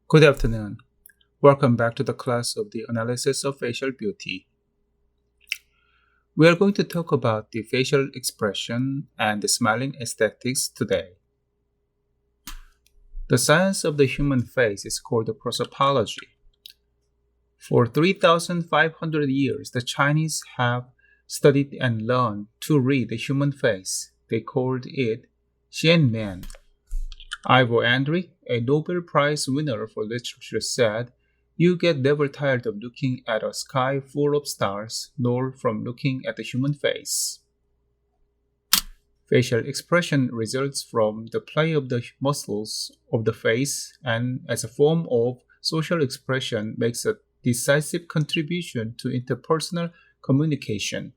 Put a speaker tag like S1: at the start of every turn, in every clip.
S1: Good afternoon. Welcome back to the class of the analysis of facial beauty. We are going to talk about the facial expression and the smiling aesthetics today. The science of the human face is called prosopology. For 3,500 years, the Chinese have studied and learned to read the human face. They called it Xianmen. Ivor Andrey, a Nobel Prize winner for literature, said, "You get never tired of looking at a sky full of stars, nor from looking at the human face." Facial expression results from the play of the muscles of the face and, as a form of social expression, makes a decisive contribution to interpersonal communication.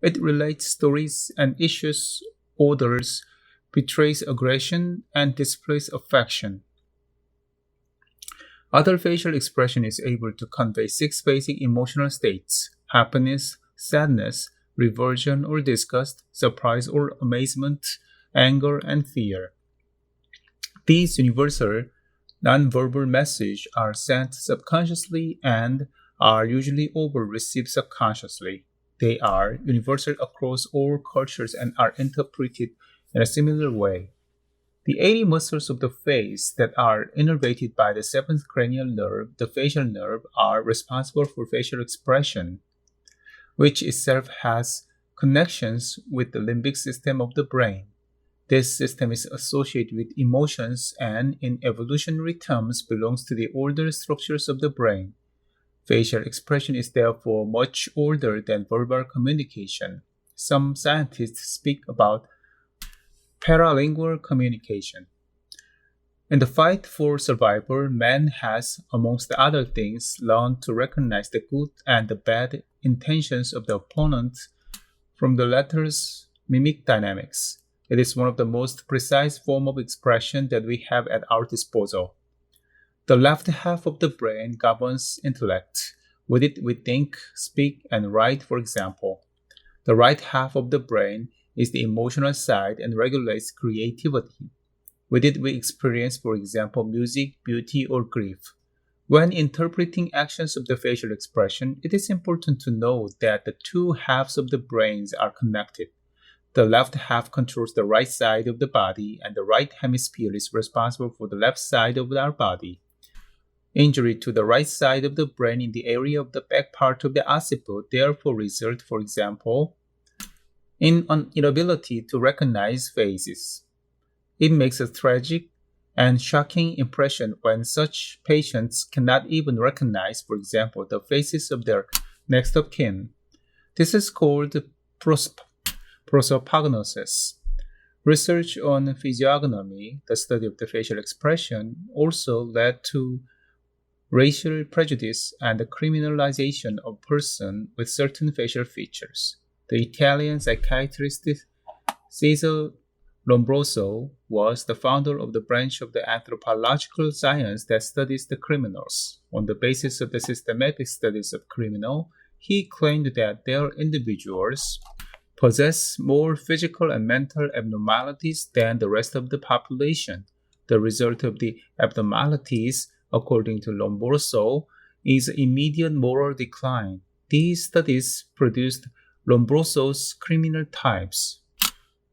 S1: It relates stories and issues others, betrays aggression, and displays affection. Other facial expression is able to convey six basic emotional states: happiness, sadness, revulsion or disgust, surprise or amazement, anger, and fear. These universal, non-verbal messages are sent subconsciously and are usually over-received subconsciously. They are universal across all cultures and are interpreted in a similar way. The 80 muscles of the face that are innervated by the seventh cranial nerve, the facial nerve, are responsible for facial expression, which itself has connections with the limbic system of the brain. This system is associated with emotions and, in evolutionary terms, belongs to the older structures of the brain. Facial expression is therefore much older than verbal communication. Some scientists speak about paralingual communication. In the fight for survival, man has, amongst other things, learned to recognize the good and the bad intentions of the opponent from the latter's mimic dynamics. It is one of the most precise forms of expression that we have at our disposal. The left half of the brain governs intellect. With it, we think, speak, and write, for example. The right half of the brain is the emotional side and regulates creativity. With it, we experience, for example, music, beauty, or grief. When interpreting actions of the facial expression, it is important to note that the two halves of the brains are connected. The left half controls the right side of the body, and the right hemisphere is responsible for the left side of our body. Injury to the right side of the brain in the area of the back part of the occiput therefore result, for example, in an inability to recognize faces. It makes a tragic and shocking impression when such patients cannot even recognize, for example, the faces of their next of kin. This is called prosopagnosis. Research on physiognomy, the study of the facial expression, also led to racial prejudice and the criminalization of persons with certain facial features. The Italian psychiatrist Cesare Lombroso was the founder of the branch of the anthropological science that studies the criminals. On the basis of the systematic studies of criminals, he claimed that their individuals possess more physical and mental abnormalities than the rest of the population. The result of the abnormalities, according to Lombroso, is immediate moral decline. These studies produced Lombroso's criminal types.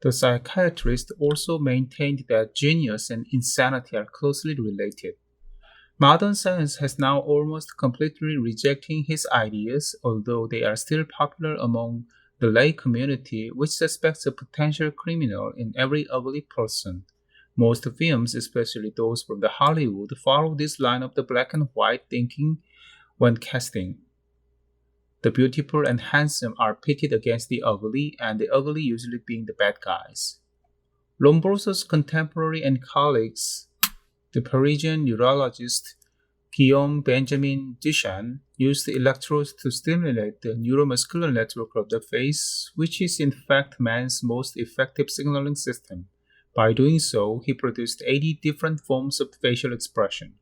S1: The psychiatrist also maintained that genius and insanity are closely related. Modern science has now almost completely rejected his ideas, although they are still popular among the lay community, which suspects a potential criminal in every ugly person. Most films, especially those from the Hollywood, follow this line of the black and white thinking when casting. The beautiful and handsome are pitted against the ugly, and the ugly usually being the bad guys. Lombroso's contemporary and colleagues, the Parisian neurologist Guillaume Benjamin Duchenne, used electrodes to stimulate the neuromuscular network of the face, which is in fact man's most effective signaling system. By doing so, he produced 80 different forms of facial expression.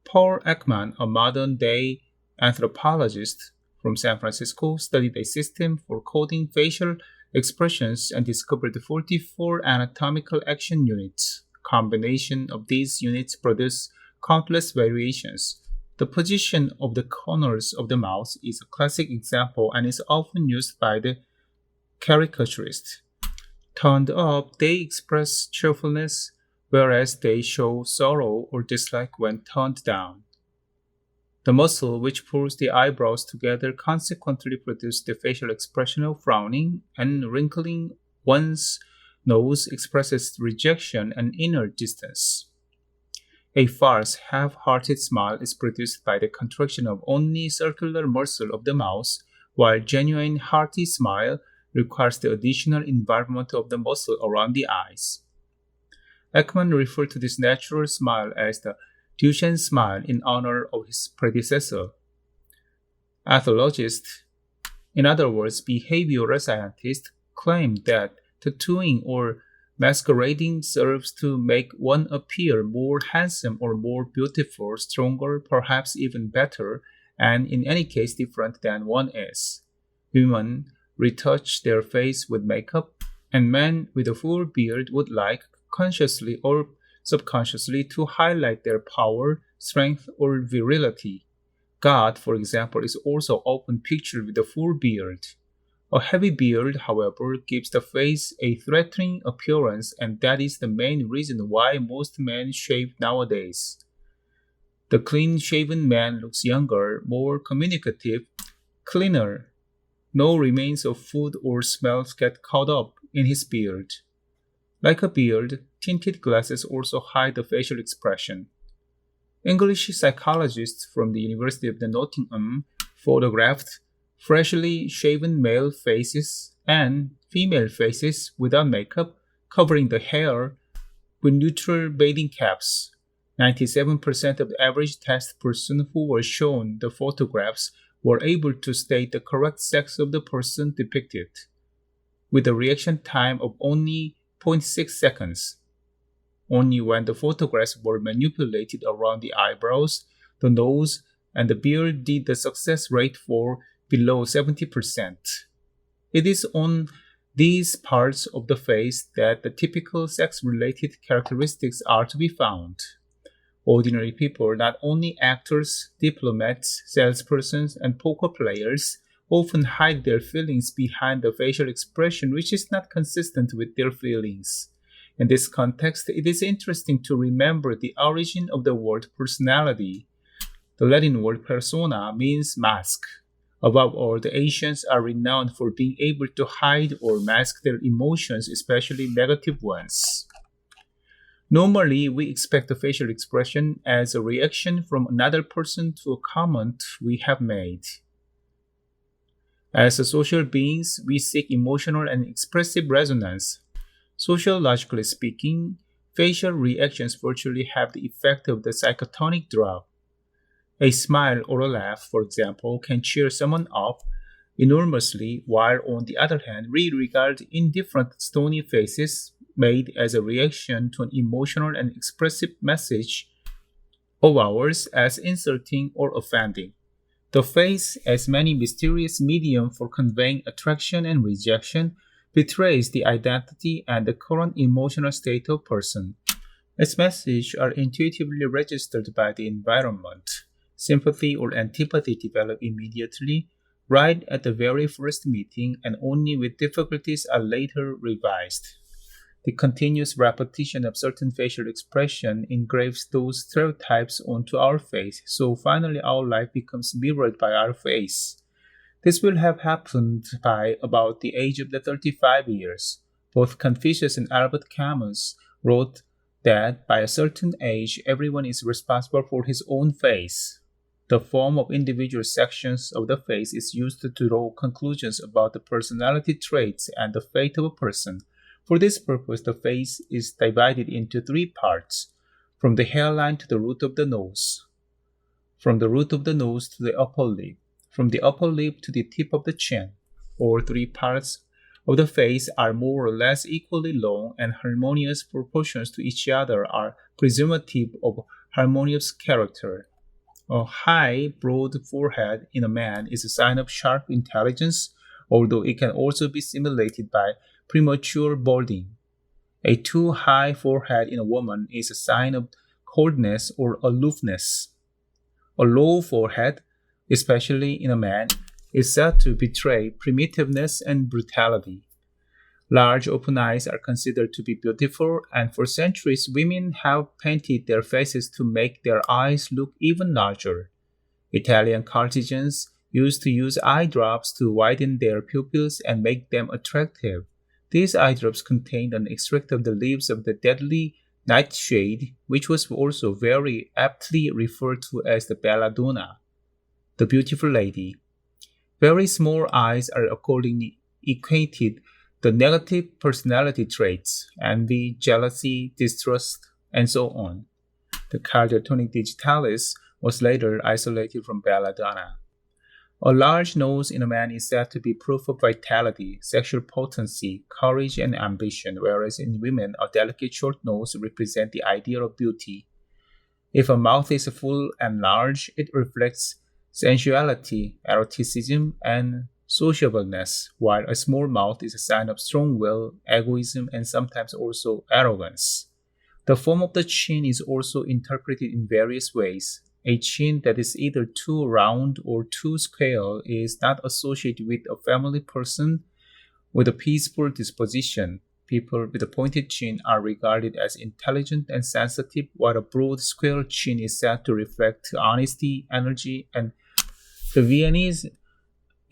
S1: Paul Eckman, a modern-day anthropologist from San Francisco, studied a system for coding facial expressions and discovered 44 anatomical action units. Combination of these units produce countless variations. The position of the corners of the mouth is a classic example and is often used by the caricaturist. Turned up, they express cheerfulness, whereas they show sorrow or dislike when turned down. The muscle which pulls the eyebrows together consequently produces the facial expression of frowning, and wrinkling one's nose expresses rejection and inner distance. A false, half-hearted smile is produced by the contraction of only circular muscle of the mouth, while genuine hearty smile requires the additional involvement of the muscle around the eyes. Eckman referred to this natural smile as the Duchenne smile in honor of his predecessor. Ethologists, in other words, behavioral scientists, claim that tattooing or masquerading serves to make one appear more handsome or more beautiful, stronger, perhaps even better, and in any case different than one is. Women retouch their face with makeup, and men with a full beard would like, consciously or subconsciously, to highlight their power, strength, or virility. God, for example, is also often pictured with a full beard. A heavy beard, however, gives the face a threatening appearance, and that is the main reason why most men shave nowadays. The clean-shaven man looks younger, more communicative, cleaner. No remains of food or smells get caught up in his beard. Like a beard, tinted glasses also hide the facial expression. English psychologists from the University of Nottingham photographed freshly shaven male faces and female faces without makeup, covering the hair with neutral bathing caps. 97% of the average test person who were shown the photographs were able to state the correct sex of the person depicted, with a reaction time of only 0.6 seconds. Only when the photographs were manipulated around the eyebrows, the nose, and the beard did the success rate fall below 70%. It is on these parts of the face that the typical sex-related characteristics are to be found. Ordinary people, not only actors, diplomats, salespersons, and poker players, often hide their feelings behind the facial expression which is not consistent with their feelings. In this context, it is interesting to remember the origin of the word personality. The Latin word persona means mask. Above all, the Asians are renowned for being able to hide or mask their emotions, especially negative ones. Normally, we expect the facial expression as a reaction from another person to a comment we have made. As social beings, we seek emotional and expressive resonance. Sociologically speaking, facial reactions virtually have the effect of the psychotonic drug. A smile or a laugh, for example, can cheer someone up enormously, while on the other hand, we regard indifferent stony faces made as a reaction to an emotional and expressive message of ours as insulting or offending. The face, as many mysterious medium for conveying attraction and rejection, betrays the identity and the current emotional state of person. Its messages are intuitively registered by the environment. Sympathy or antipathy develop immediately, right at the very first meeting, and only with difficulties are later revised. The continuous repetition of certain facial expression engraves those stereotypes onto our face, so finally our life becomes mirrored by our face. This will have happened by about the age of the 35 years. Both Confucius and Albert Camus wrote that by a certain age everyone is responsible for his own face. The form of individual sections of the face is used to draw conclusions about the personality traits and the fate of a person. For this purpose, the face is divided into three parts: from the hairline to the root of the nose, from the root of the nose to the upper lip, from the upper lip to the tip of the chin. All three parts of the face are more or less equally long, and harmonious proportions to each other are presumptive of harmonious character. A high, broad forehead in a man is a sign of sharp intelligence, although it can also be simulated by premature balding. A too high forehead in a woman is a sign of coldness, or aloofness. A low forehead, especially in a man, is said to betray primitiveness and brutality. Large open eyes are considered to be beautiful, and for centuries women have painted their faces to make their eyes look even larger. Italian courtesans used to use eye drops to widen their pupils and make them attractive. These eye drops contained an extract of the leaves of the deadly nightshade, which was also very aptly referred to as the belladonna, the beautiful lady. Very small eyes are accordingly equated the negative personality traits, envy, jealousy, distrust, and so on. The cardiotonic digitalis was later isolated from belladonna. A large nose in a man is said to be proof of vitality, sexual potency, courage, and ambition, whereas in women, a delicate short nose represents the ideal of beauty. If a mouth is full and large, it reflects sensuality, eroticism, and sociableness, while a small mouth is a sign of strong will, egoism, and sometimes also arrogance. The form of the chin is also interpreted in various ways. A chin that is either too round or too square is not associated with a family person with a peaceful disposition. People with a pointed chin are regarded as intelligent and sensitive, while a broad, square chin is said to reflect honesty, energy, and the Viennese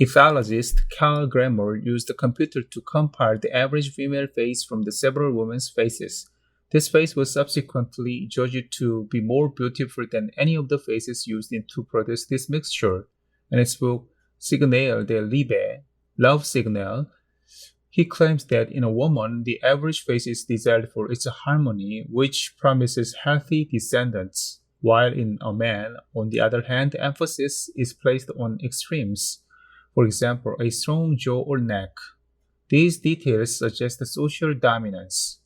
S1: ethologist Karl Grammer used a computer to compare the average female face from the several women's faces. This face was subsequently judged to be more beautiful than any of the faces used to produce this mixture. In his book Signal de Liebe, Love Signal, he claims that in a woman, the average face is desired for its harmony, which promises healthy descendants, while in a man, on the other hand, emphasis is placed on extremes. For example, a strong jaw or neck. These details suggest a social dominance.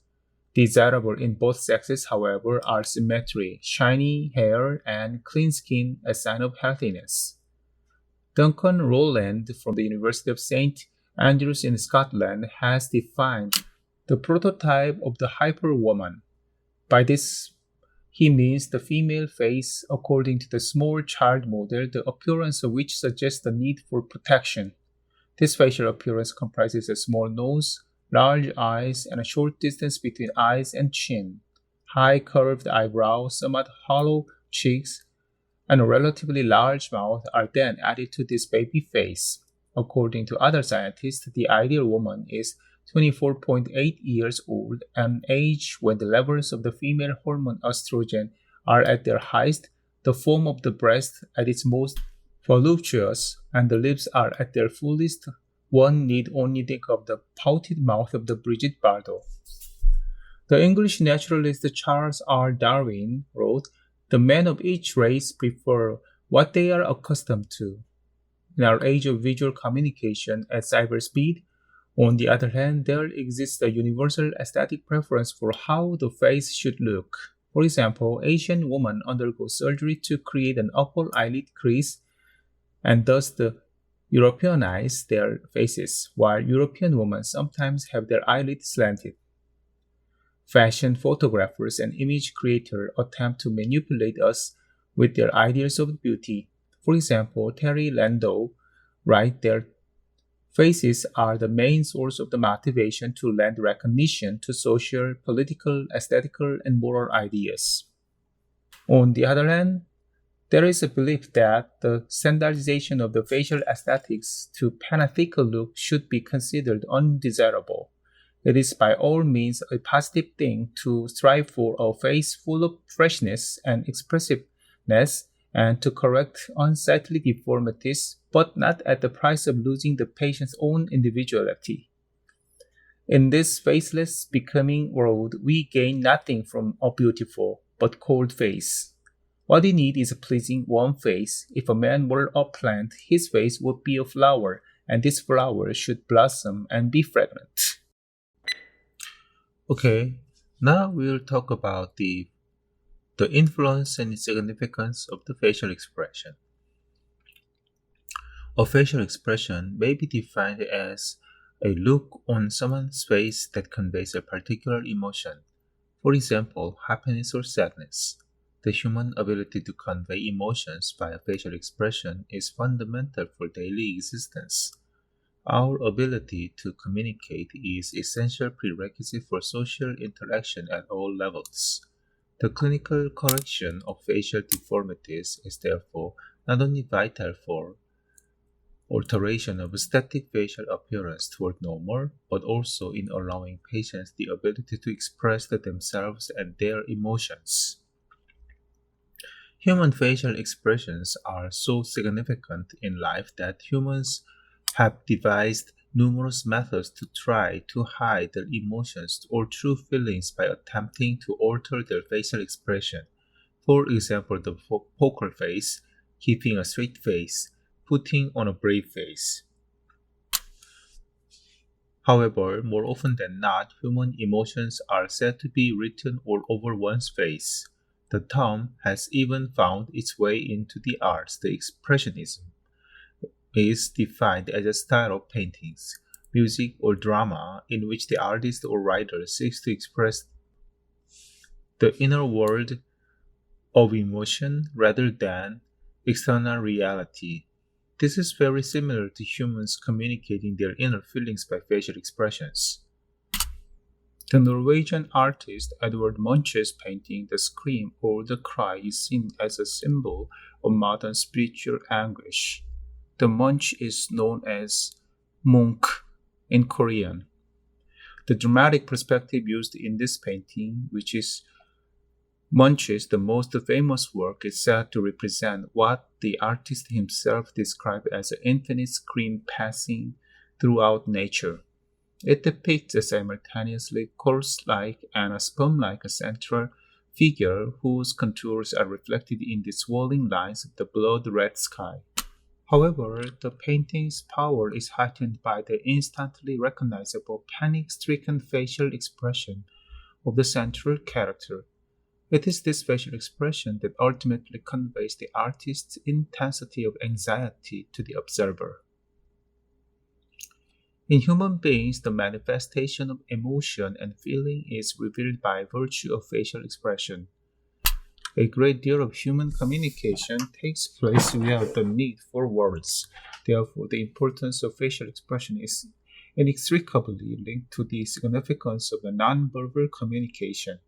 S1: Desirable in both sexes, however, are symmetry, shiny hair, and clean skin as sign of healthiness. Duncan Rowland from the University of St. Andrews in Scotland has defined the prototype of the hyperwoman. By this, he means the female face according to the small child model, the appearance of which suggests the need for protection. This facial appearance comprises a small nose, large eyes, and a short distance between eyes and chin, high curved eyebrows, somewhat hollow cheeks, and a relatively large mouth are then added to this baby face. According to other scientists, the ideal woman is 24.8 years old, an age when the levels of the female hormone estrogen are at their highest, the form of the breast at its most voluptuous, and the lips are at their fullest. One need only think of the pouted mouth of the Brigitte Bardot. The English naturalist Charles R. Darwin wrote, "The men of each race prefer what they are accustomed to." In our age of visual communication at cyberspeed, on the other hand, there exists a universal aesthetic preference for how the face should look. For example, Asian women undergo surgery to create an upper eyelid crease and thus Europeanize their faces, while European women sometimes have their eyelids slanted. Fashion photographers and image creators attempt to manipulate us with their ideas of beauty. For example, Terry Landau writes their faces are the main source of the motivation to lend recognition to social, political, aesthetical, and moral ideas. On the other hand, there is a belief that the standardization of the facial aesthetics to panethical look should be considered undesirable. It is by all means a positive thing to strive for a face full of freshness and expressiveness and to correct unsightly deformities, but not at the price of losing the patient's own individuality. In this faceless becoming world, we gain nothing from a beautiful but cold face. What we need is a pleasing, warm face. If a man were a plant, his face would be a flower, and this flower should blossom and be fragrant. Okay, now we'll talk about the influence and significance of the facial expression. A facial expression may be defined as a look on someone's face that conveys a particular emotion, for example, happiness or sadness. The human ability to convey emotions via facial expression is fundamental for daily existence. Our ability to communicate is essential prerequisite for social interaction at all levels. The clinical correction of facial deformities is therefore not only vital for alteration of static facial appearance toward normal, but also in allowing patients the ability to express themselves and their emotions. Human facial expressions are so significant in life that humans have devised numerous methods to try to hide their emotions or true feelings by attempting to alter their facial expression. For example, the poker face, keeping a straight face, putting on a brave face. However, more often than not, human emotions are said to be written all over one's face. The term has even found its way into the arts. The expressionism is defined as a style of paintings, music, or drama in which the artist or writer seeks to express the inner world of emotion rather than external reality. This is very similar to humans communicating their inner feelings by facial expressions. The Norwegian artist Edvard Munch's painting The Scream or The Cry is seen as a symbol of modern spiritual anguish. The Munch is known as Munch in Korean. The dramatic perspective used in this painting, which is Munch's the most famous work, is said to represent what the artist himself described as an infinite scream passing throughout nature. It depicts a simultaneously corpse-like and a sperm-like central figure whose contours are reflected in the swirling lines of the blood-red sky. However, the painting's power is heightened by the instantly recognizable panic-stricken facial expression of the central character. It is this facial expression that ultimately conveys the artist's intensity of anxiety to the observer. In human beings, the manifestation of emotion and feeling is revealed by virtue of facial expression. A great deal of human communication takes place without the need for words. Therefore, the importance of facial expression is inextricably linked to the significance of the nonverbal communication.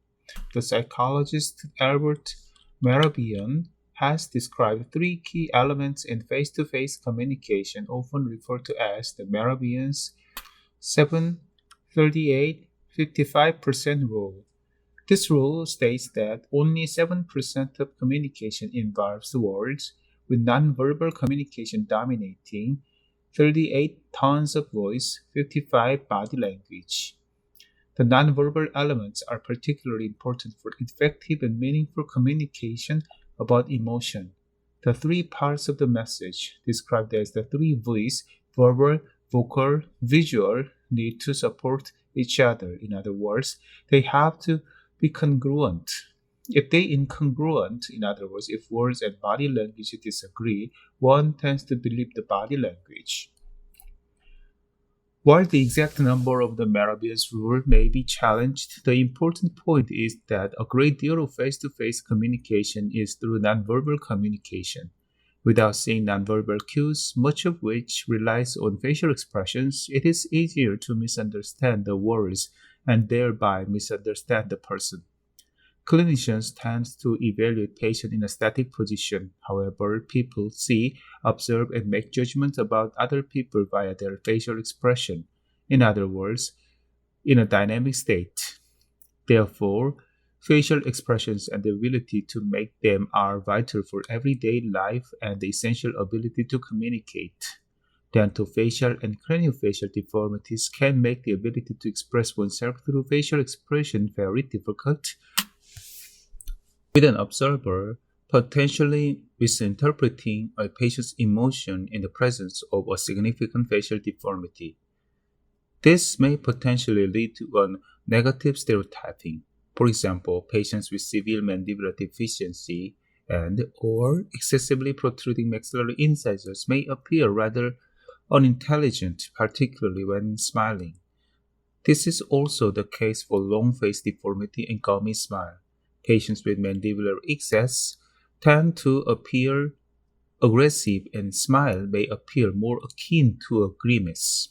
S1: The psychologist Albert Mehrabian has described three key elements in face-to-face communication, often referred to as the Mehrabian's 7-38-55% rule. This rule states that only 7% of communication involves words, with nonverbal communication dominating 38 tones of voice, 55 body language. The nonverbal elements are particularly important for effective and meaningful communication about emotion. The three parts of the message, described as the three V's, verbal, vocal, visual, need to support each other. In other words, they have to be congruent. If they incongruent, in other words, if words and body language disagree, one tends to believe the body language. While the exact number of the Ameribus Rule may be challenged, the important point is that a great deal of face-to-face communication is through nonverbal communication. Without seeing nonverbal cues, much of which relies on facial expressions, it is easier to misunderstand the words and thereby misunderstand the person. Clinicians tend to evaluate patients in a static position. However, people see, observe, and make judgments about other people via their facial expression. In other words, in a dynamic state. Therefore, facial expressions and the ability to make them are vital for everyday life and the essential ability to communicate. Dentofacial and craniofacial deformities can make the ability to express oneself through facial expression very difficult, with an observer potentially misinterpreting a patient's emotion in the presence of a significant facial deformity. This may potentially lead to a negative stereotyping. For example, patients with severe mandibular deficiency and/or excessively protruding maxillary incisors may appear rather unintelligent, particularly when smiling. This is also the case for long face deformity and gummy smile. Patients with mandibular excess tend to appear aggressive, and smile may appear more akin to a grimace.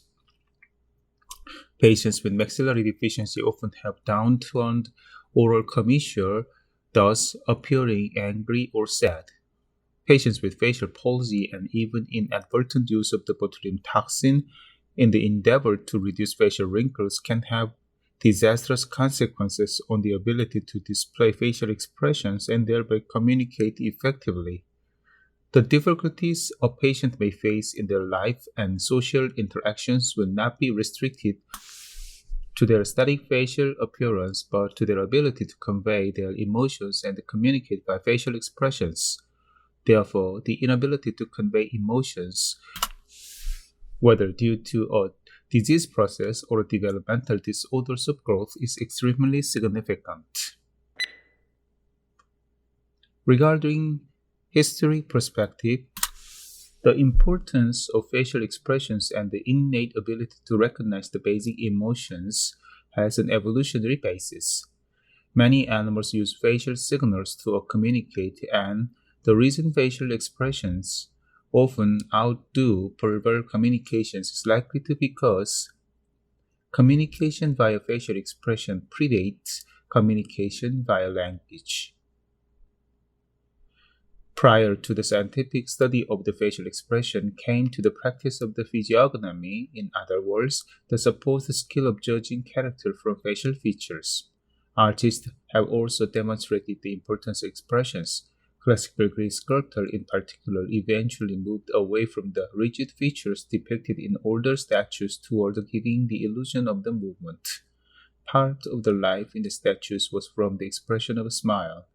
S1: Patients with maxillary deficiency often have downturned oral commissure, thus appearing angry or sad. Patients with facial palsy and even inadvertent use of the botulinum toxin in the endeavor to reduce facial wrinkles can have disastrous consequences on the ability to display facial expressions and thereby communicate effectively. The difficulties a patient may face in their life and social interactions will not be restricted to their static facial appearance, but to their ability to convey their emotions and communicate by facial expressions. Therefore, the inability to convey emotions, whether due to a disease process or developmental disorders of growth, is extremely significant. Regarding history perspective, the importance of facial expressions and the innate ability to recognize the basic emotions has an evolutionary basis. Many animals use facial signals to communicate, and the reason facial expressions often outdo verbal communications is likely to be because communication via facial expression predates communication via language. Prior to the scientific study of the facial expression came to the practice of the physiognomy, in other words, the supposed skill of judging character from facial features. Artists have also demonstrated the importance of expressions. Classical Greek sculptors, in particular, eventually moved away from the rigid features depicted in older statues toward giving the illusion of the movement. Part of the life in the statues was from the expression of a smile.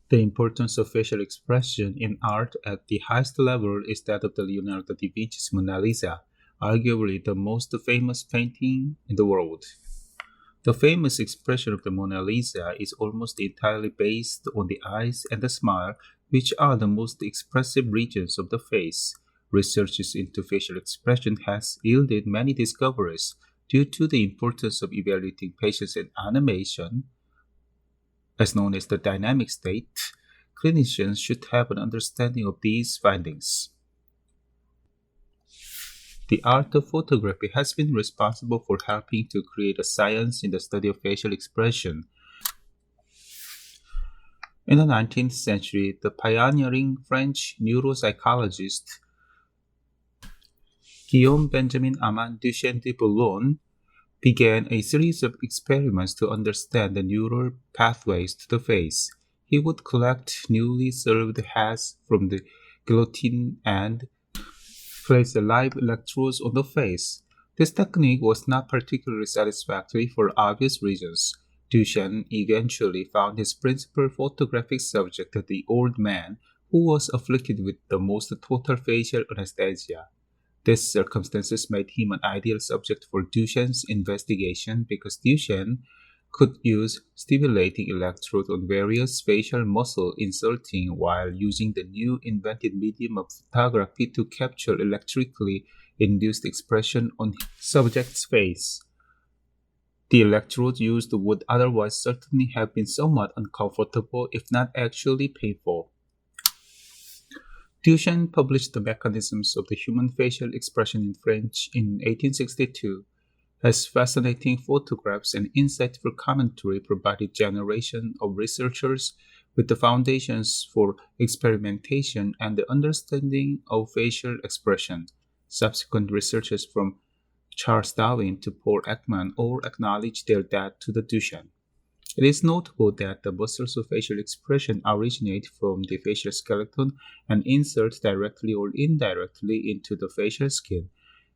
S1: The importance of facial expression in art at the highest level is that of the Leonardo da Vinci's Mona Lisa, arguably the most famous painting in the world. The famous expression of the Mona Lisa is almost entirely based on the eyes and the smile, which are the most expressive regions of the face. Researches into facial expression has yielded many discoveries. Due to the importance of evaluating patients in animation, as known as the dynamic state, clinicians should have an understanding of these findings. The art of photography has been responsible for helping to create a science in the study of facial expression. In the 19th century, the pioneering French neuropsychologist Guillaume Benjamin Armand Duchenne de Boulogne began a series of experiments to understand the neural pathways to the face. He would collect newly served heads from the guillotine and place the live electrodes on the face. This technique was not particularly satisfactory for obvious reasons. Duchenne eventually found his principal photographic subject, the old man, who was afflicted with the most total facial anesthesia. These circumstances made him an ideal subject for Duchenne's investigation because Duchenne could use stimulating electrodes on various facial muscle inserting while using the new invented medium of photography to capture electrically induced expression on his subject's face. The electrodes used would otherwise certainly have been somewhat uncomfortable, if not actually painful. Duchenne published The Mechanisms of the Human Facial Expression in French in 1862. His fascinating photographs and insightful commentary provided generation of researchers with the foundations for experimentation and the understanding of facial expression. Subsequent researchers from Charles Darwin to Paul Eckman all acknowledged their debt to the Duchenne. It is notable that the muscles of facial expression originate from the facial skeleton and insert directly or indirectly into the facial skin,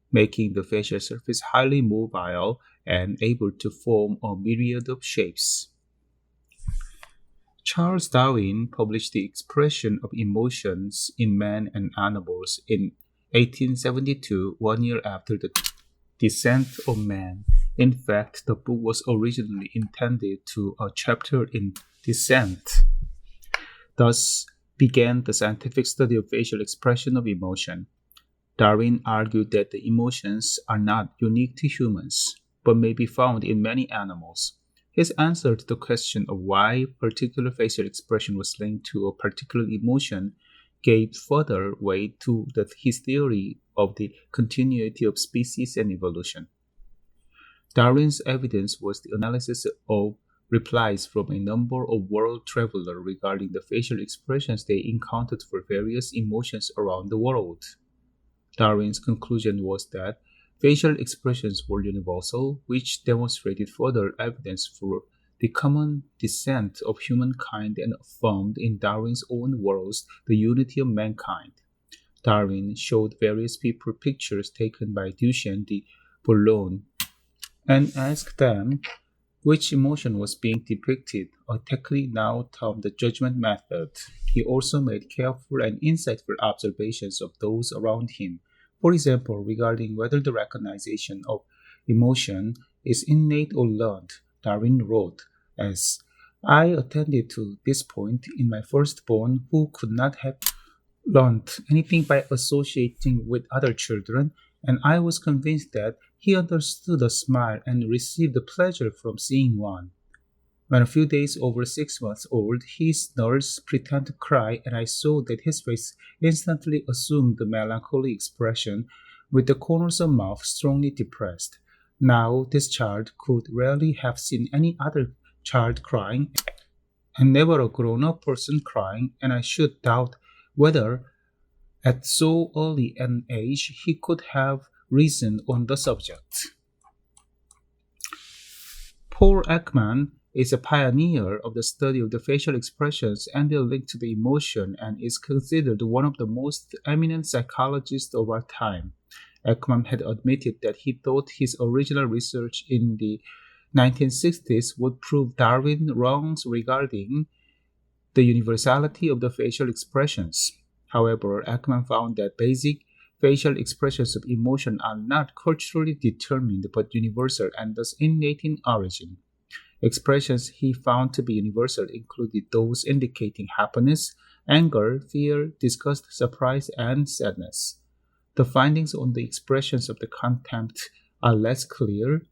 S1: making the facial surface highly mobile and able to form a myriad of shapes. Charles Darwin published The Expression of Emotions in Man and Animals in 1872, 1 year after the Descent of Man. In fact, the book was originally intended to a chapter in Descent. Thus began the scientific study of facial expression of emotion. Darwin argued that the emotions are not unique to humans, but may be found in many animals.
S2: His answer to the question of why particular facial expression was linked to a particular emotion gave further weight to his theory of the continuity of species and evolution. Darwin's evidence was the analysis of replies from a number of world travelers regarding the facial expressions they encountered for various emotions around the world. Darwin's conclusion was that facial expressions were universal, which demonstrated further evidence for the common descent of humankind and affirmed in Darwin's own words the unity of mankind. Darwin showed various people pictures taken by Duchenne de Boulogne and asked them which emotion was being depicted, a technique now termed the judgment method. He also made careful and insightful observations of those around him, for example, regarding whether the recognition of emotion is innate or learned. Darwin wrote, as I attended to this point in my firstborn who could not have learned anything by associating with other children, and I was convinced that he understood a smile and received the pleasure from seeing one. When a few days over 6 months old, his nurse pretended to cry, and I saw that his face instantly assumed the melancholy expression, with the corners of mouth strongly depressed. Now, this child could rarely have seen any other child crying, and never a grown-up person crying, and I should doubt whether, at so early an age, he could have reasoned on the subject. Paul Eckman is a pioneer of the study of the facial expressions and their link to the emotion and is considered one of the most eminent psychologists of our time. Eckman had admitted that he thought his original research in the 1960s would prove Darwin wrong regarding the universality of the facial expressions. However, Eckman found that basic facial expressions of emotion are not culturally determined but universal and thus innate in origin. Expressions he found to be universal included those indicating happiness, anger, fear, disgust, surprise, and sadness. The findings on the expressions of the contempt are less clear,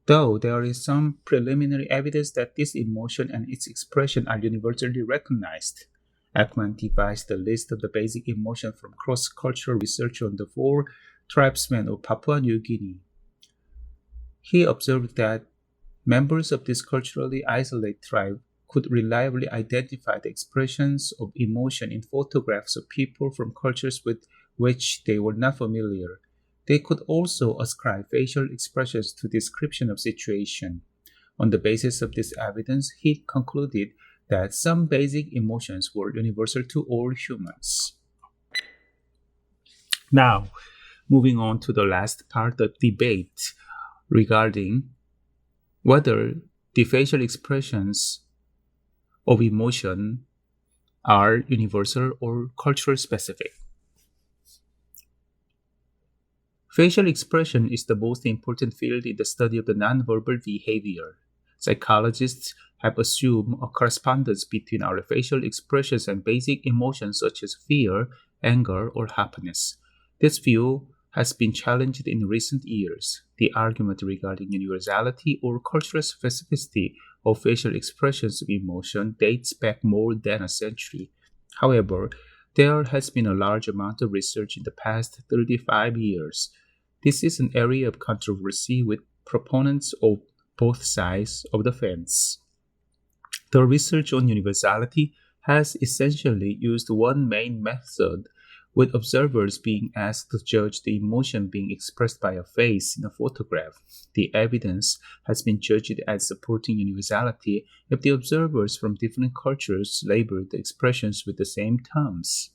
S2: though there is some preliminary evidence that this emotion and its expression are universally recognized. Eckman devised a list of the basic emotions from cross-cultural research on the four tribesmen of Papua New Guinea. He observed that members of this culturally isolated tribe could reliably identify the expressions of emotion in photographs of people from cultures with which they were not familiar. They could also ascribe facial expressions to description of situation. On the basis of this evidence, he concluded that some basic emotions were universal to all humans. Now, moving on to the last part of debate regarding whether the facial expressions of emotion are universal or cultural specific. Facial expression is the most important field in the study of the nonverbal behavior. Psychologists have assumed a correspondence between our facial expressions and basic emotions such as fear, anger, or happiness. This view has been challenged in recent years. The argument regarding universality or cultural specificity of facial expressions of emotion dates back more than a century. However, there has been a large amount of research in the past 35 years. This is an area of controversy with proponents of both sides of the fence. The research on universality has essentially used one main method, with observers being asked to judge the emotion being expressed by a face in a photograph. The evidence has been judged as supporting universality if the observers from different cultures labeled the expressions with the same terms.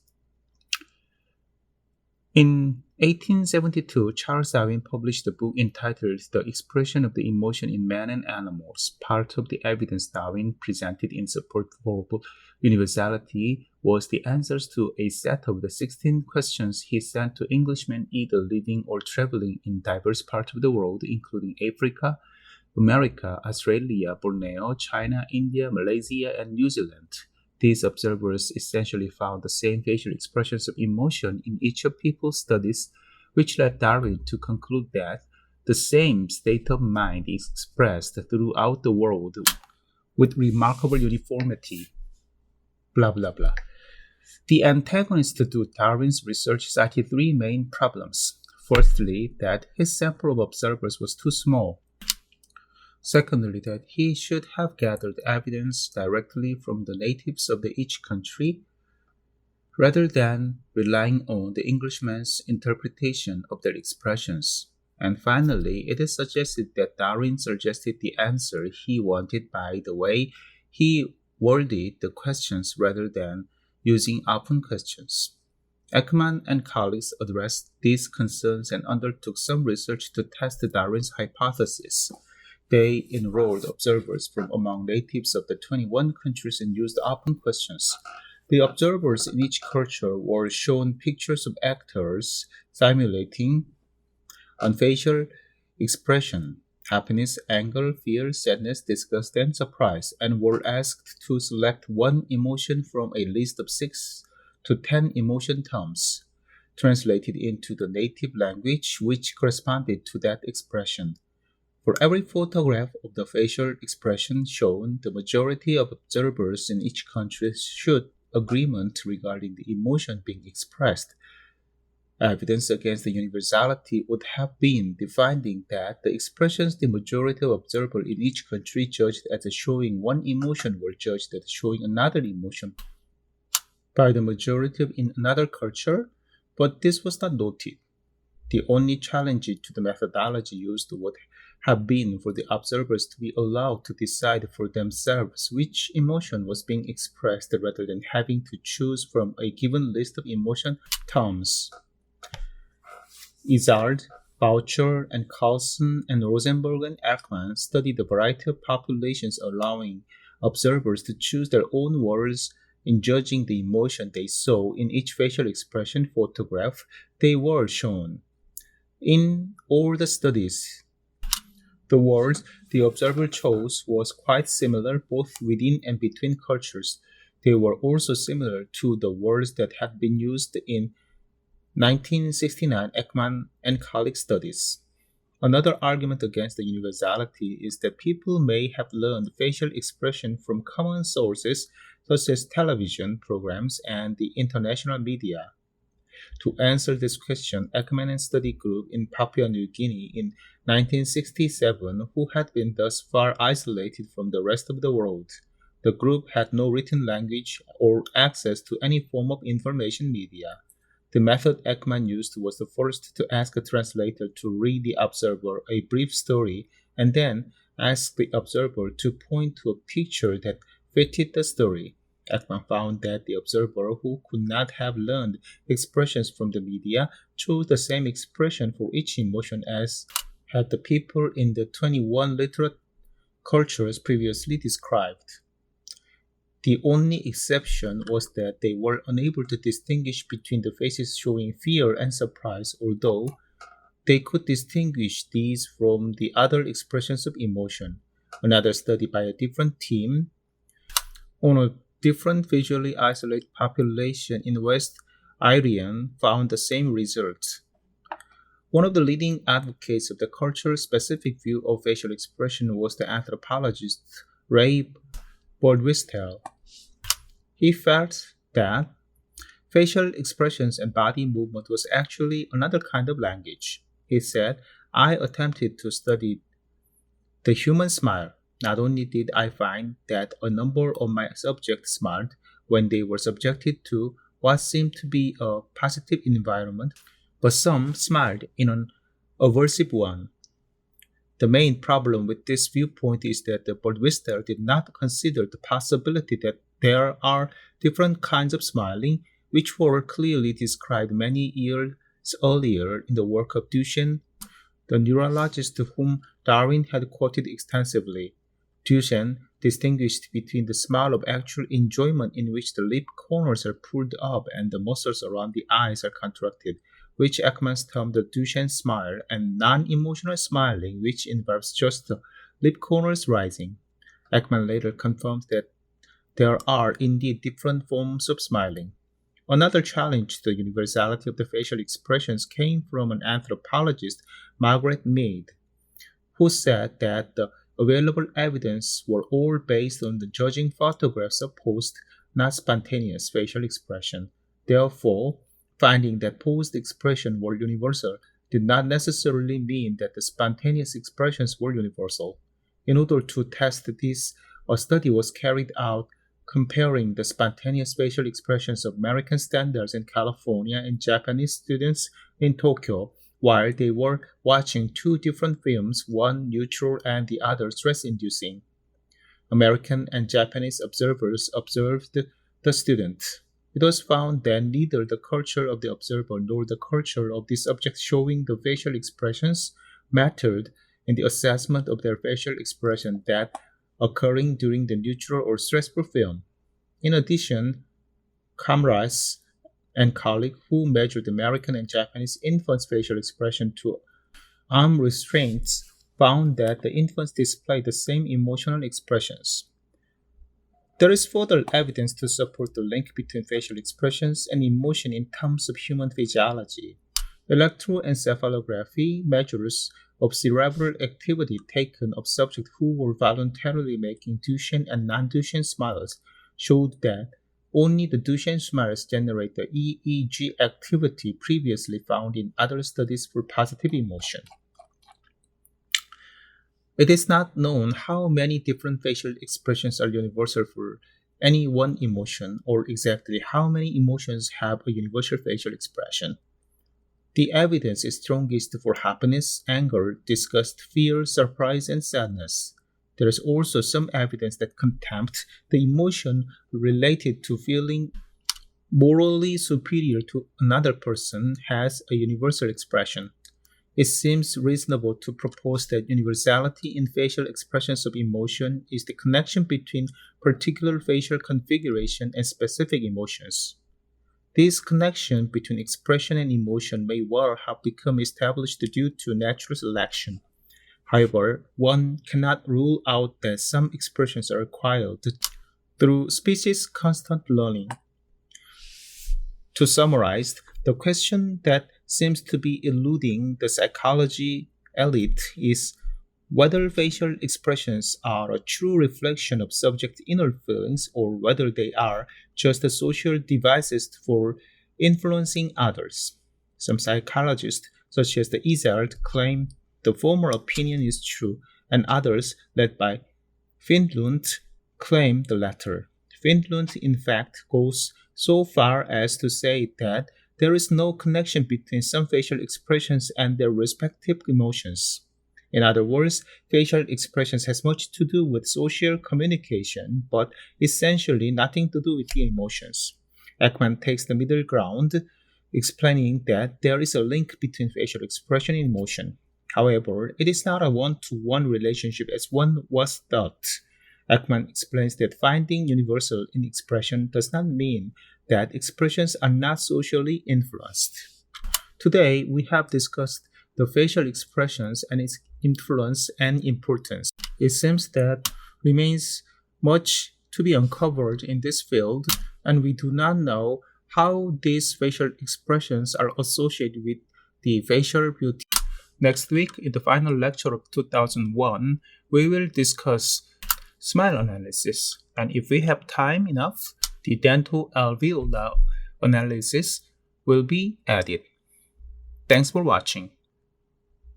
S2: In 1872, Charles Darwin published a book entitled The Expression of the Emotion in Man and Animals. Part of the evidence Darwin presented in support for universality was the answers to a set of the 16 questions he sent to Englishmen either living or traveling in diverse parts of the world, including Africa, America, Australia, Borneo, China, India, Malaysia, and New Zealand. These observers essentially found the same facial expressions of emotion in each of people's studies, which led Darwin to conclude that The same state of mind is expressed throughout the world with remarkable uniformity. Blah blah blah. The antagonist to Darwin's research cited three main problems. Firstly, that his sample of observers was too small. Secondly, that he should have gathered evidence directly from the natives of each country rather than relying on the Englishman's interpretation of their expressions. And finally, it is suggested that Darwin suggested the answer he wanted by the way he worded the questions rather than using open questions. Eckman and colleagues addressed these concerns and undertook some research to test Darwin's hypothesis. They enrolled observers from among natives of the 21 countries and used open questions. The observers in each culture were shown pictures of actors simulating on facial expression, happiness, anger, fear, sadness, disgust, and surprise, and were asked to select one emotion from a list of 6 to 10 emotion terms, translated into the native language which corresponded to that expression. For every photograph of the facial expression shown, the majority of observers in each country showed agreement regarding the emotion being expressed. Evidence against the universality would have been the finding that the expressions the majority of observers in each country judged as showing one emotion were judged as showing another emotion by the majority in another culture, but this was not noted. The only challenge to the methodology used would have been for the observers to be allowed to decide for themselves which emotion was being expressed rather than having to choose from a given list of emotion terms. Izzard, Boucher, and Carlson and Rosenberg and Eckman studied a variety of populations, allowing observers to choose their own words in judging the emotion they saw in each facial expression photograph they were shown. In all the studies, the words the observer chose was quite similar both within and between cultures. They were also similar to the words that had been used in 1969 Eckman and colleagues studies. Another argument against the universality is that people may have learned facial expression from common sources such as television programs and the international media. To answer this question, Eckman and study group in Papua New Guinea in 1967, who had been thus far isolated from the rest of the world. The group had no written language or access to any form of information media. The method Eckman used was the first to ask a translator to read the observer a brief story and then ask the observer to point to a picture that fitted the story. Eckman found that the observer who could not have learned expressions from the media chose the same expression for each emotion as had the people in the 21 literate cultures previously described. The only exception was that they were unable to distinguish between the faces showing fear and surprise, although they could distinguish these from the other expressions of emotion. Another study by a different team on a different visually isolated population in West Irian found the same results. One of the leading advocates of the cultural-specific view of facial expression was the anthropologist Ray Birdwhistell. He felt that facial expressions and body movement was actually another kind of language. He said, I attempted to study the human smile. Not only did I find that a number of my subjects smiled when they were subjected to what seemed to be a positive environment, but some smiled in an aversive one. The main problem with this viewpoint is that the Birdwhistell did not consider the possibility that there are different kinds of smiling, which were clearly described many years earlier in the work of Duchenne, the neurologist whom Darwin had quoted extensively. Duchenne distinguished between the smile of actual enjoyment in which the lip corners are pulled up and the muscles around the eyes are contracted, which Eckman termed the Duchenne smile, and non-emotional smiling, which involves just the lip corners rising. Eckman later confirmed that there are indeed different forms of smiling.
S1: Another challenge to the universality of the facial expressions came from an anthropologist, Margaret Mead, who said that the available evidence were all based on the judging photographs of posed, not spontaneous facial expression. Therefore, finding that posed expression were universal did not necessarily mean that the spontaneous expressions were universal. In order to test this, a study was carried out comparing the spontaneous facial expressions of American standards in California and Japanese students in Tokyo while they were watching two different films, one neutral and the other stress-inducing. American and Japanese observers observed the student. It was found that neither the culture of the observer nor the culture of the subject showing the facial expressions mattered in the assessment of their facial expression that occurring during the neutral or stressful film. In addition, cameras and colleagues who measured American and Japanese infants' facial expression to arm restraints found that the infants displayed the same emotional expressions. There is further evidence to support the link between facial expressions and emotion in terms of human physiology. Electroencephalography measures of cerebral activity taken of subjects who were voluntarily making Duchenne and non-Duchenne smiles showed that only the Duchenne smiles generate the EEG activity previously found in other studies for positive emotion. It is not known how many different facial expressions are universal for any one emotion or exactly how many emotions have a universal facial expression. The evidence is strongest for happiness, anger, disgust, fear, surprise, and sadness. There is also some evidence that contempt, the emotion related to feeling morally superior to another person, has a universal expression. It seems reasonable to propose that universality in facial expressions of emotion is the connection between particular facial configuration and specific emotions. This connection between expression and emotion may well have become established due to natural selection. However, one cannot rule out that some expressions are acquired through species constant learning. To summarize, the question that seems to be eluding the psychology elite is whether facial expressions are a true reflection of subject inner feelings or whether they are just social devices for influencing others. Some psychologists, such as the Izard, claim the former opinion is true, and others, led by Findlund, claim the latter. Findlund, in fact, goes so far as to say that there is no connection between some facial expressions and their respective emotions. In other words, facial expressions has much to do with social communication, but essentially nothing to do with the emotions. Eckman takes the middle ground, explaining that there is a link between facial expression and emotion. However, it is not a one-to-one relationship as one was thought. Eckman explains that finding universal in expression does not mean that expressions are not socially influenced. Today, we have discussed the facial expressions and its influence and importance. It seems that remains much to be uncovered in this field, and we do not know how these facial expressions are associated with the facial beauty. Next week, in the final lecture of 2001, we will discuss smile analysis, and if we have time enough, the dental alveolar analysis will be added. Thanks for watching.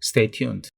S1: Stay tuned.